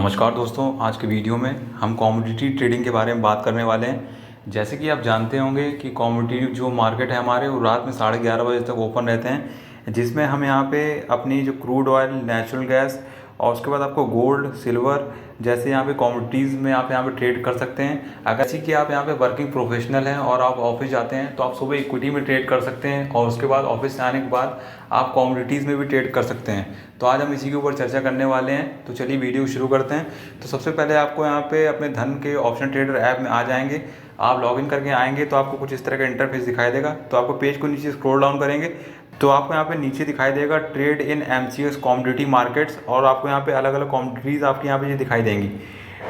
नमस्कार दोस्तों, आज के वीडियो में हम कमोडिटी ट्रेडिंग के बारे में बात करने वाले हैं। जैसे कि आप जानते होंगे कि कमोडिटी जो मार्केट है हमारे, वो रात में 11:30 बजे तक ओपन रहते हैं, जिसमें हम यहाँ पे अपनी जो क्रूड ऑयल, नेचुरल गैस और उसके बाद आपको गोल्ड, सिल्वर जैसे यहाँ पे कमोडिटीज़ में आप यहाँ पे ट्रेड कर सकते हैं। अगर किसी कि आप यहाँ पे वर्किंग प्रोफेशनल हैं और आप ऑफिस जाते हैं तो आप सुबह इक्विटी में ट्रेड कर सकते हैं और उसके बाद ऑफिस से आने के बाद आप कमोडिटीज़ में भी ट्रेड कर सकते हैं। तो आज हम इसी के ऊपर चर्चा करने वाले हैं, तो चलिए वीडियो शुरू करते हैं। तो सबसे पहले आपको यहाँ पे अपने धन के ऑप्शन ट्रेडर ऐप में आ जाएंगे। आप लॉगिन करके आएंगे तो आपको कुछ इस तरह का इंटरफेस दिखाई देगा। तो आपको पेज को नीचे स्क्रॉल डाउन करेंगे तो आपको यहाँ पे नीचे दिखाई देगा trade in MCX commodity markets, और आपको यहाँ पे अलग अलग कमोडिटीज़ आपकी यहाँ पे ये दिखाई देंगी।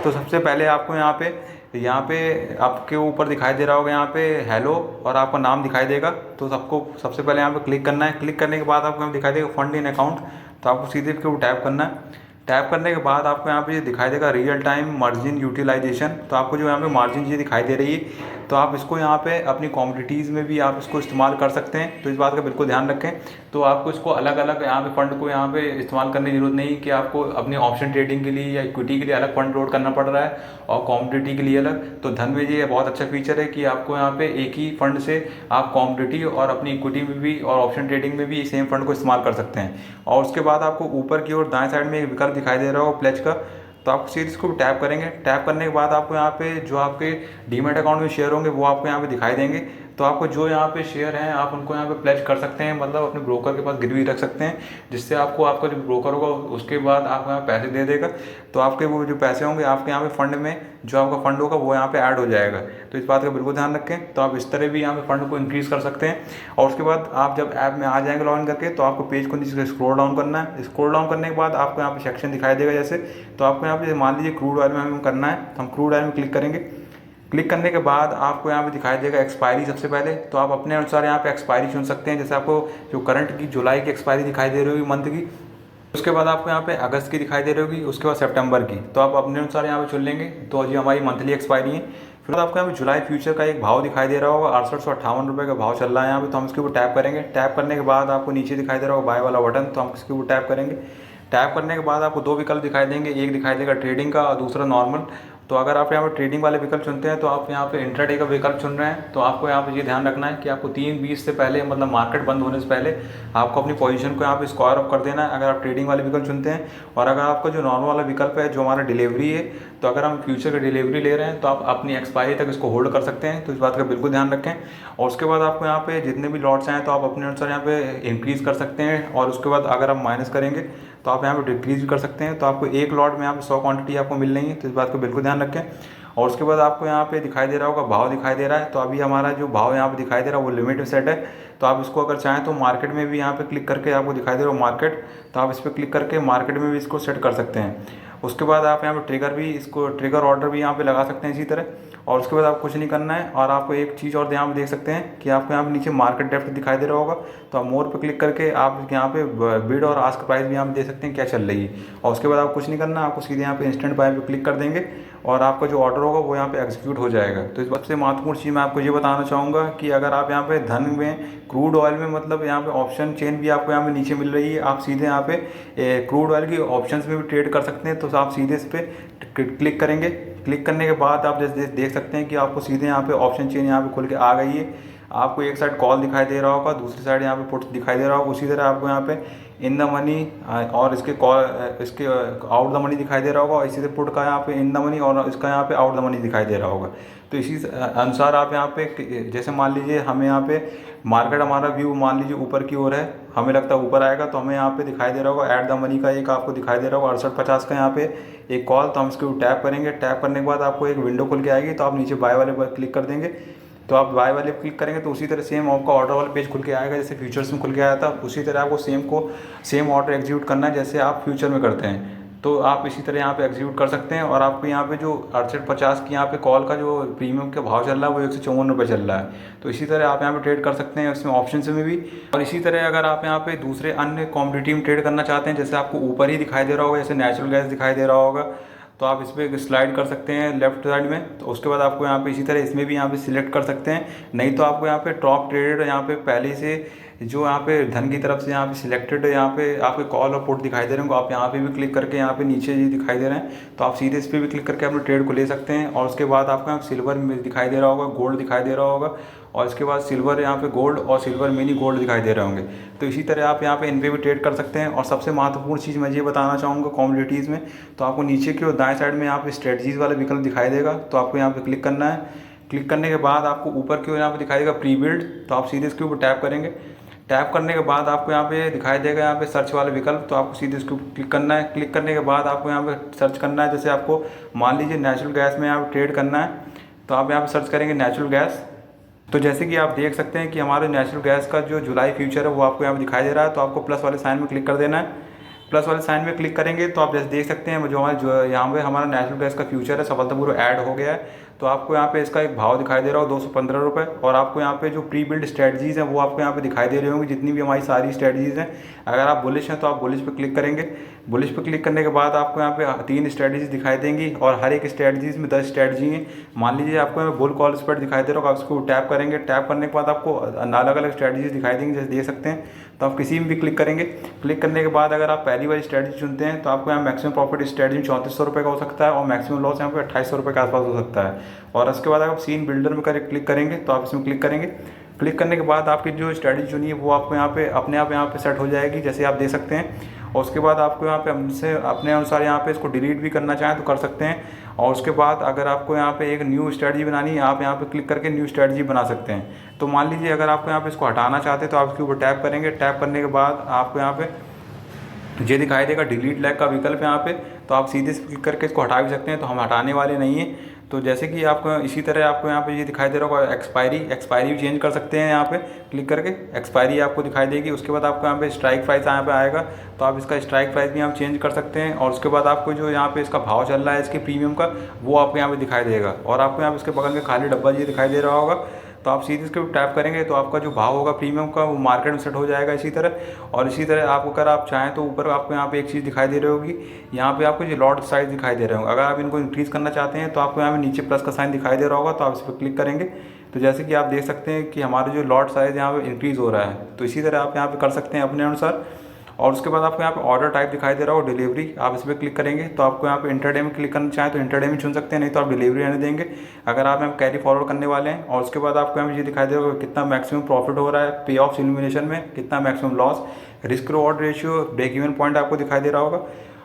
तो सबसे पहले आपको यहाँ पे आपके ऊपर दिखाई दे रहा होगा यहाँ पे हेलो, और आपका नाम दिखाई देगा। तो सबसे पहले यहाँ पे क्लिक करना है। क्लिक करने के बाद आपको यहाँ दिखाई देगा फंड इन अकाउंट, तो आपको सीधे इसके ऊपर टैप करना है। टैप करने के बाद आपको यहाँ पे ये दिखाई देगा रियल टाइम मार्जिन यूटिलाइजेशन। तो आपको जो यहाँ पे मार्जिन ये दिखाई दे रही है, तो आप इसको यहाँ पे अपनी कमोडिटीज़ में भी आप इसको इस्तेमाल कर सकते हैं। तो इस बात का बिल्कुल ध्यान रखें। तो आपको इसको अलग अलग यहाँ पे फंड को यहाँ पे इस्तेमाल करने की जरूरत नहीं कि आपको अपने ऑप्शन ट्रेडिंग के लिए या इक्विटी के लिए अलग फंड लोड करना पड़ रहा है और कमोडिटी के लिए अलग। तो धन में ये बहुत अच्छा फीचर है कि आपको यहाँ पे एक ही फंड से आप कमोडिटी और अपनी इक्विटी में भी और ऑप्शन ट्रेडिंग में भी सेम फंड को इस्तेमाल कर सकते हैं। और उसके बाद आपको ऊपर की ओर दाएं साइड में एक विकल्प दिखाई दे रहा होगा प्लेज का, तो आप सीरीज को टैप करेंगे। टैप करने के बाद आपको यहाँ पे जो आपके डीमैट अकाउंट में शेयर होंगे वो आपको यहाँ पे दिखाई देंगे। तो आपको जो यहाँ पे शेयर हैं आप उनको यहाँ पे प्लेज कर सकते हैं, मतलब अपने ब्रोकर के पास गिरवी रख सकते हैं, जिससे आपको आपका जो ब्रोकर होगा उसके बाद आपको यहाँ पैसे दे देगा। तो आपके वो जो पैसे होंगे आपके यहाँ पे फंड में जो आपका फंड होगा वो यहाँ पे ऐड हो जाएगा। तो इस बात का बिल्कुल ध्यान रखें। तो आप इस तरह भी यहाँ पे फंड को इंक्रीज़ कर सकते हैं। और उसके बाद आप जब ऐप में आ जाएंगे लॉगिन करके, तो आपको पेज को नीचे स्क्रॉल डाउन करना है। स्क्रॉल डाउन करने के बाद आपको यहाँ पे सेक्शन दिखाई देगा जैसे, तो आपको यहाँ पे मान लीजिए क्रूड ऑयल में हमें करना है, तो हम क्रूड ऑयल में क्लिक करेंगे। क्लिक करने के बाद आपको यहाँ पे दिखाई देगा एक्सपायरी सबसे पहले, तो आप अपने अनुसार यहाँ पे एक्सपायरी चुन सकते हैं। जैसे आपको जो करंट की जुलाई की एक्सपायरी दिखाई दे रही होगी मंथ की, उसके बाद आपको यहाँ पे अगस्त की दिखाई दे रही होगी, उसके बाद सितंबर की, तो आप अपने अनुसार यहाँ पे चुन लेंगे। तो ये हमारी मंथली एक्सपायरी है। फिर आपको यहाँ पे जुलाई फ्यूचर का एक भाव दिखाई दे रहा होगा, 6858 रुपये का भाव चल रहा है यहाँ पे। तो हम इसके ऊपर टैप करेंगे। टैप करने के बाद आपको नीचे दिखाई दे रहा होगा बाय वाला बटन, तो हम इसके ऊपर टैप करेंगे। टैप करने के बाद आपको दो विकल्प दिखाई देंगे, एक दिखाई देगा ट्रेडिंग का और दूसरा नॉर्मल। तो अगर आप यहाँ पे ट्रेडिंग वाले विकल्प चुनते हैं तो आप यहाँ पे इंट्राडे का विकल्प चुन रहे हैं, तो आपको यहाँ पे ये ध्यान रखना है कि आपको 3:20 से पहले, मतलब मार्केट बंद होने से पहले आपको अपनी पोजीशन को यहाँ पे स्क्वायर अप कर देना है अगर आप ट्रेडिंग वाले विकल्प चुनते हैं। और अगर आपका जो नॉर्मल वाला विकल्प है जो हमारा डिलीवरी है, तो अगर हम फ्यूचर की डिलीवरी ले रहे हैं तो आप अपनी एक्सपायरी तक इसको होल्ड कर सकते हैं। तो इस बात का बिल्कुल ध्यान रखें। और उसके बाद आपको यहाँ पे जितने भी लॉट्स आए तो आप अपने अनुसार यहाँ पे इंक्रीज़ कर सकते हैं, और उसके बाद अगर आप माइनस करेंगे तो आप यहाँ पे डिक्रीज भी कर सकते हैं। तो आपको एक लॉट में यहाँ पे 100 क्वांटिटी आपको मिल रही है। तो इस बात को बिल्कुल ध्यान रखें। और उसके बाद आपको यहाँ पे दिखाई दे रहा होगा भाव दिखाई दे रहा है। तो अभी हमारा जो भाव यहाँ पे दिखाई दे रहा है वो लिमिट में सेट है। तो आप इसको अगर चाहें तो मार्केट में भी यहाँ पे क्लिक करके आपको दिखाई दे रहा हो मार्केट, तो आप इस पर क्लिक करके मार्केट में भी इसको सेट कर सकते हैं। उसके बाद आप यहाँ पे ट्रिगर ऑर्डर भी यहाँ पे लगा सकते हैं इसी तरह। और उसके बाद आपको कुछ नहीं करना है। और आपको एक चीज़ और यहाँ पे देख सकते हैं कि आपको यहाँ पे नीचे मार्केट डेप्थ दिखाई दे रहा होगा, तो आप मोर पे क्लिक करके आप यहाँ पे बिड और आस्क प्राइस भी यहाँ पे दे सकते हैं क्या चल रही है। और उसके बाद आपको कुछ नहीं करना, आपको सीधे यहाँ पे इंस्टेंट बाय पे क्लिक कर देंगे और आपका जो ऑर्डर होगा वो यहाँ पे एग्जीक्यूट हो जाएगा। तो इस सबसे महत्वपूर्ण चीज़ मैं आपको ये बताना चाहूँगा कि अगर आप यहाँ पे धन में, क्रूड ऑयल में, मतलब यहाँ पे ऑप्शन चेन भी आपको यहाँ पे नीचे मिल रही है, आप सीधे यहाँ पे क्रूड ऑयल की ऑप्शंस में भी ट्रेड कर सकते हैं। तो आप सीधे इस पर क्लिक करेंगे। क्लिक करने के बाद आप जैसे देख सकते हैं कि आपको सीधे यहाँ पे ऑप्शन चेन यहाँ पे खुल के आ गई है। आपको एक साइड कॉल दिखाई दे रहा होगा, दूसरी साइड यहाँ पे पुट दिखाई दे रहा होगा। उसी तरह आपको यहाँ पे इन द मनी और इसके आउट द मनी दिखाई दे रहा होगा। इसी तरह पुट का यहाँ पे इन द मनी और इसका यहाँ पे आउट द मनी दिखाई दे रहा होगा। तो इसी अनुसार आप यहाँ पे, जैसे मान लीजिए हमें यहाँ पे मार्केट, हमारा व्यू मान लीजिए ऊपर की ओर है, हमें लगता है ऊपर आएगा, तो हमें यहाँ पे दिखाई दे रहा होगा ऐड द मनी का एक आपको दिखाई दे रहा होगा 6850 का यहाँ पे एक कॉल। तो हम इसके ऊपर टैप करेंगे। टैप करने के बाद आपको एक विंडो खुल के आएगी, तो आप नीचे बाय वाले पर क्लिक कर देंगे। तो आप बाय वाले पर क्लिक करेंगे तो उसी तरह सेम आपका ऑर्डर वाला पेज खुल के आएगा, जैसे फ्यूचर्स में खुल के आया था। उसी तरह आपको सेम ऑर्डर एग्जीक्यूट करना है जैसे आप फ्यूचर में करते हैं। तो आप इसी तरह यहाँ पे एग्जीक्यूट कर सकते हैं। और आपको यहाँ पे जो 6850 की यहाँ पे कॉल का जो प्रीमियम का भाव चल रहा है वो 154 रुपये चल रहा है। तो इसी तरह आप यहाँ पे ट्रेड कर सकते हैं इसमें ऑप्शन में भी। और इसी तरह अगर आप यहाँ पे दूसरे अन्य कमोडिटी में ट्रेड करना चाहते हैं, जैसे आपको ऊपर ही दिखाई दे रहा होगा, जैसे नेचुरल गैस दिखाई दे रहा होगा, तो आप इस पर स्लाइड कर सकते हैं लेफ्ट साइड में। तो उसके बाद आपको यहाँ पे इसी तरह इसमें भी यहाँ पे सिलेक्ट कर सकते हैं। नहीं तो आपको यहाँ पे टॉप ट्रेडेड यहाँ पे पहले से जो यहाँ पे धन की तरफ से यहाँ पे सिलेक्टेड, यहाँ पे आपके कॉल और पुट दिखाई दे रहे हैं, आप यहाँ पे भी क्लिक करके यहाँ पे नीचे ये दिखाई दे रहे हैं, तो आप सीधे इस पर भी क्लिक करके अपने ट्रेड को ले सकते हैं। और उसके बाद आपको यहाँ सिल्वर दिखाई दे रहा होगा, गोल्ड दिखाई दे रहा होगा, और इसके बाद सिल्वर यहाँ पे गोल्ड और सिल्वर मिनी गोल्ड दिखाई दे रहे होंगे। तो इसी तरह आप यहाँ पे इन पे भी ट्रेड कर सकते हैं। और सबसे महत्वपूर्ण चीज़ मैं ये बताना चाहूँगा कमोडिटीज़ में, तो आपको नीचे की ओर दाएं साइड में यहाँ पे स्ट्रेटजीज़ वाला विकल्प दिखाई देगा, तो आपको यहाँ पे क्लिक करना है। क्लिक करने के बाद आपको ऊपर की ओर यहाँ पे दिखाई देगा प्री बिल्ड, तो आप सीधे इसके ऊपर टैप करेंगे। टैप करने के बाद आपको यहाँ पे दिखाई देगा यहाँ पे सर्च वाला विकल्प, तो आपको सीधे इसको क्लिक करना है। क्लिक करने के बाद आपको यहाँ पे सर्च करना है, जैसे आपको मान लीजिए नेचुरल गैस में यहाँ पे ट्रेड करना है, तो आप यहाँ पे सर्च करेंगे नेचुरल गैस। तो जैसे कि आप देख सकते हैं कि हमारे नेचुरल गैस का जो जुलाई फ्यूचर है वो आपको यहाँ पे दिखाई दे रहा है, तो आपको प्लस वाले साइन में क्लिक कर देना है। प्लस वाले साइन में क्लिक करेंगे तो आप जैसे देख सकते हैं जो यहाँ पे हमारा नेचुरल गैस का फ्यूचर है सफलतापूर्वक ऐड हो गया है। तो आपको यहाँ पे इसका एक भाव दिखाई दे रहा हो 215 रुपये, और आपको यहाँ पे जो प्री बिल्ड स्ट्रेटजीज़ हैं वो आपको यहाँ पे दिखाई दे रही होंगी, जितनी भी हमारी सारी स्ट्रेटजीज़ हैं। अगर आप बुलिश हैं तो आप बुलिश पे क्लिक करेंगे। बुलिश पे क्लिक करने के बाद आपको यहाँ पे 3 स्ट्रेटजीज दिखाई देंगी, और हर एक स्ट्रेटजीज में 10 स्ट्रेटजी हैं। मान लीजिए आपको यहाँ बुल कॉल स्प्रेड दिखाई दे रहा होगा, आप उसको टैप करेंगे। टैप करने के बाद आपको अलग अलग स्ट्रेटजीज दिखाई देंगी, जैसे देख सकते हैं। तो आप किसी में भी क्लिक करेंगे। क्लिक करने के बाद अगर आप पहली वाली स्ट्रेटजी चुनते हैं तो आपको यहाँ मैक्सिमम प्रॉफिट स्ट्रेटजी 3400 रुपये का हो सकता है, और मैक्सिमम लॉस यहाँ पे 2800 रुपये के आसपास हो सकता है। और उसके बाद आप सीन बिल्डर में क्लिक करेंगे, तो आप इसमें क्लिक करेंगे। क्लिक करने के बाद आपकी जो स्ट्रेटजी चुनी है वो आपको यहाँ पे अपने आप यहाँ पे सेट हो जाएगी, जैसे आप देख सकते हैं। और उसके बाद आपको यहाँ पे हमसे अपने अनुसार यहाँ पे इसको डिलीट भी करना चाहें तो कर सकते हैं। और उसके बाद अगर आपको यहाँ पे एक न्यू स्ट्रेटजी बनानी है, आप यहाँ पे क्लिक करके न्यू स्ट्रेटजी बना सकते हैं। तो मान लीजिए अगर आपको यहाँ पे इसको हटाना चाहते हैं तो आप इसके ऊपर टैप करेंगे। टैप करने के बाद आपको यहाँ पे ये दिखाई देगा डिलीट लैग का विकल्प यहाँ पे, तो आप सीधे से क्लिक करके इसको हटा भी सकते हैं। तो हम हटाने वाले नहीं हैं। तो जैसे कि आपको इसी तरह आपको यहाँ पे ये दिखाई दे रहा होगा एक्सपायरी भी चेंज कर सकते हैं। यहाँ पे क्लिक करके एक्सपायरी आपको दिखाई देगी। उसके बाद आपको यहाँ पे स्ट्राइक प्राइस यहाँ पे आएगा, तो आप इसका स्ट्राइक प्राइस भी आप चेंज कर सकते हैं। और उसके बाद आपको जो यहाँ पे इसका भाव चल रहा है इसके प्रीमियम का, वो आपको यहाँ पे दिखाई देगा। और आपको यहाँ पे इसके बगल में खाली डब्बा ये दिखाई दे रहा होगा, तो आप सीधे इसके ऊपर टैप करेंगे तो आपका जो भाव होगा प्रीमियम का वो मार्केट में सेट हो जाएगा इसी तरह। और इसी तरह आप अगर आप चाहें तो ऊपर आपको यहाँ पे एक चीज़ दिखाई दे रही होगी, यहाँ पे आपको जो लॉट साइज दिखाई दे रहे होंगे। अगर आप इनको इंक्रीज़ करना चाहते हैं तो आपको यहाँ पे नीचे प्लस का साइन दिखाई दे रहा होगा, तो आप इस पर क्लिक करेंगे। तो जैसे कि आप देख सकते हैं कि हमारा जो लॉट साइज़ यहाँ पे इंक्रीज़ हो रहा है, तो इसी तरह आप यहाँ पे कर सकते हैं अपने अनुसार। और उसके बाद आपको यहाँ पे ऑर्डर टाइप दिखाई दे रहा हो डिलीवरी, आप इस पर क्लिक करेंगे तो आपको यहाँ पे इंटरडे में क्लिक करना चाहें तो इंटरडे में चुन सकते हैं, नहीं तो आप डिलीवरी रहने देंगे अगर आप यहाँ कैरी फॉरवर्ड करने वाले हैं। और उसके बाद आपको यहाँ पे ये दिखाई दे रहा होगा कितना मैक्सिमम प्रॉफिट हो रहा है, पे ऑफ सिमुलेशन में कितना maximum loss, risk reward ratio, break even point आपको दिखाई दे रहा होगा।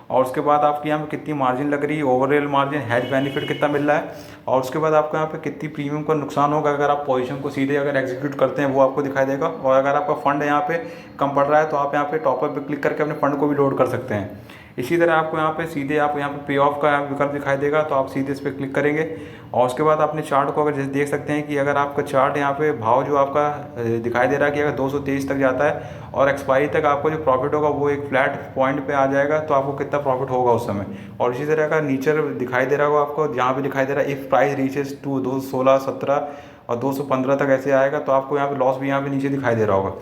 और उसके बाद आपकी यहाँ पे कितनी मार्जिन लग रही है, ओवरऑल मार्जिन, हैज बेनिफिट कितना मिल रहा है। और उसके बाद आपको यहाँ पे कितनी प्रीमियम का नुकसान होगा अगर आप पोजीशन को सीधे अगर एग्जीक्यूट करते हैं, वो आपको दिखाई देगा। और अगर आपका फंड यहाँ पे कम पड़ रहा है तो आप यहाँ पे टॉपअप पे क्लिक करके अपने फंड को भी लोड कर सकते हैं। इसी तरह आपको यहाँ पे सीधे आप यहाँ पे पे ऑफ का विकल्प दिखाई देगा, तो आप सीधे इस पर क्लिक करेंगे। और उसके बाद अपने चार्ट को अगर जैसे देख सकते हैं कि अगर आपका चार्ट यहाँ पे भाव जो आपका दिखाई दे रहा है कि अगर 223 तक जाता है और एक्सपायरी तक आपको जो प्रॉफिट होगा वो एक फ्लैट पॉइंट पे आ जाएगा, तो आपको कितना प्रॉफिट होगा उस समय। और इसी तरह का नीचे दिखाई दे रहा होगा आपको, यहाँ पे दिखाई दे रहा है इफ़ प्राइस रीचेस टू 216, 17 और 215 तक ऐसे आएगा, तो आपको यहाँ पे लॉस भी यहाँ पे नीचे दिखाई दे रहा होगा।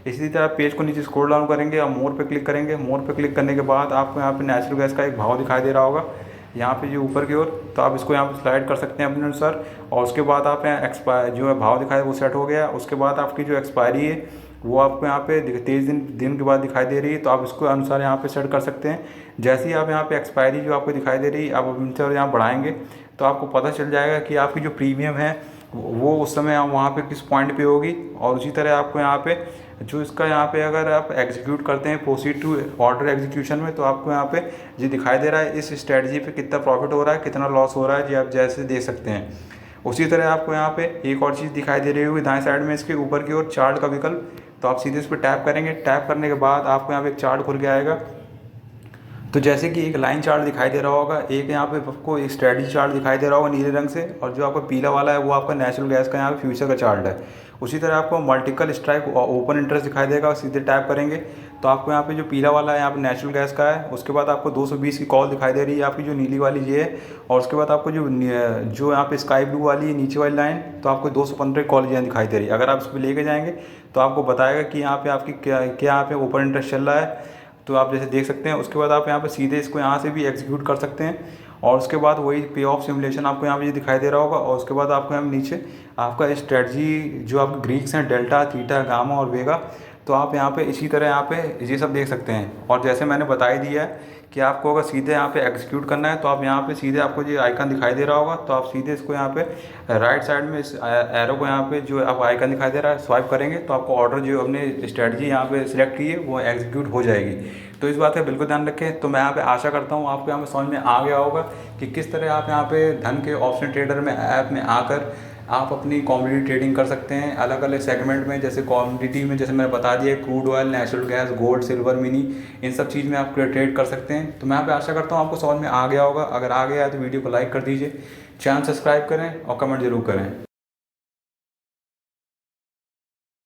इसी तरह पेज को नीचे स्क्रॉल डाउन करेंगे और मोर पे क्लिक करेंगे। मोर पे क्लिक करने के बाद आपको यहाँ पे नेचुरल गैस का एक भाव दिखाई दे रहा होगा यहाँ पे जो ऊपर की ओर, तो आप इसको यहाँ पे स्लाइड कर सकते हैं अपने अनुसार। और उसके बाद आप यहाँ एक्सपायर जो है भाव दिखाई वो सेट हो गया। उसके बाद आपकी जो एक्सपायरी है वो आपको यहाँ पे 23 दिन के बाद दिखाई दे रही है, तो आप इसको अनुसार यहाँ पे सेट कर सकते हैं। जैसे ही आप यहाँ पे एक्सपायरी जो आपको दिखाई दे रही है, आप अपने यहाँ बढ़ाएंगे तो आपको पता चल जाएगा कि आपकी जो प्रीमियम है वो उस समय वहाँ पे किस पॉइंट पे होगी। और उसी तरह आपको यहाँ पे जो इसका यहाँ पे अगर आप एग्जीक्यूट करते हैं प्रोसीड टू ऑर्डर एग्जीक्यूशन में, तो आपको यहाँ पे जी दिखाई दे रहा है इस स्ट्रेटजी पे कितना प्रॉफिट हो रहा है, कितना लॉस हो रहा है, जी आप जैसे देख सकते हैं। उसी तरह आपको यहाँ पे एक और चीज़ दिखाई दे रही होगी दाएं साइड में इसके ऊपर की ओर चार्ट का विकल्प, तो आप सीधे इस पर टैप करेंगे। टैप करने के बाद आपको यहाँ पे एक चार्ट खुल के आएगा। तो जैसे कि एक लाइन चार्ट दिखाई दे रहा होगा, एक यहाँ पे आपको एक स्ट्रेटजी चार्ट दिखाई दे रहा होगा नीले रंग से, और जो आपका पीला वाला है वो आपका नेचुरल गैस का यहाँ पे फ्यूचर का चार्ट है। उसी तरह आपको मल्टीपल स्ट्राइक ओपन इंटरेस्ट दिखाई देगा, सीधे टैप करेंगे तो आपको यहाँ पे जो पीला वाला है यहाँ पे नेचुरल गैस का है। उसके बाद आपको 220 की कॉल दिखाई दे रही है आपकी जो नीली वाली ये है। और उसके बाद आपको जो यहाँ पे स्काई ब्लू वाली है नीचे वाली लाइन, तो आपको 215 कॉल यहाँ दिखाई दे रही है। अगर आप इस पर लेके जाएंगे तो आपको बताएगा कि यहाँ पे आपकी क्या यहाँ पे ओपन इंटरेस्ट चल रहा है, तो आप जैसे देख सकते हैं। उसके बाद आप यहाँ पे सीधे इसको यहाँ से भी एग्जीक्यूट कर सकते हैं। और उसके बाद वही पे ऑफ सिमुलेशन आपको यहाँ पे ये दिखाई दे रहा होगा। और उसके बाद आपको यहाँ नीचे आपका स्ट्रेटजी जो आपके ग्रीक्स हैं डेल्टा, थीटा, गामा और वेगा, तो आप यहाँ पे इसी तरह यहाँ पे ये सब देख सकते हैं। और जैसे मैंने बता ही दिया है कि आपको अगर सीधे यहाँ पे एग्जीक्यूट करना है तो आप यहाँ पे सीधे, आपको ये आइकन दिखाई दे रहा होगा तो आप सीधे इसको यहाँ पे राइट साइड में इस एरो को यहाँ पे जो आपको आइकन दिखाई दे रहा है स्वाइप करेंगे तो आपको ऑर्डर जो हमने स्ट्रेटजी यहाँ पे सिलेक्ट की है वो एग्जीक्यूट हो जाएगी। तो इस बात का बिल्कुल ध्यान रखें। तो मैं यहाँ पे आशा करता हूँ आपको यहाँ पे समझ में आ गया होगा कि किस तरह आप यहाँ पे धन के ऑप्शन ट्रेडर में ऐप में आकर आप अपनी कॉमोडिटी ट्रेडिंग कर सकते हैं अलग अलग सेगमेंट में। जैसे कॉमोडिटी में जैसे मैंने बता दिया crude oil, natural gas, gold, silver, mini, इन सब चीज़ में आप ट्रेड कर सकते हैं। तो मैं यहाँ पे आशा करता हूँ आपको समझ में आ गया होगा। अगर आ गया है तो वीडियो को लाइक कर दीजिए, चैनल सब्सक्राइब करें और कमेंट जरूर करें।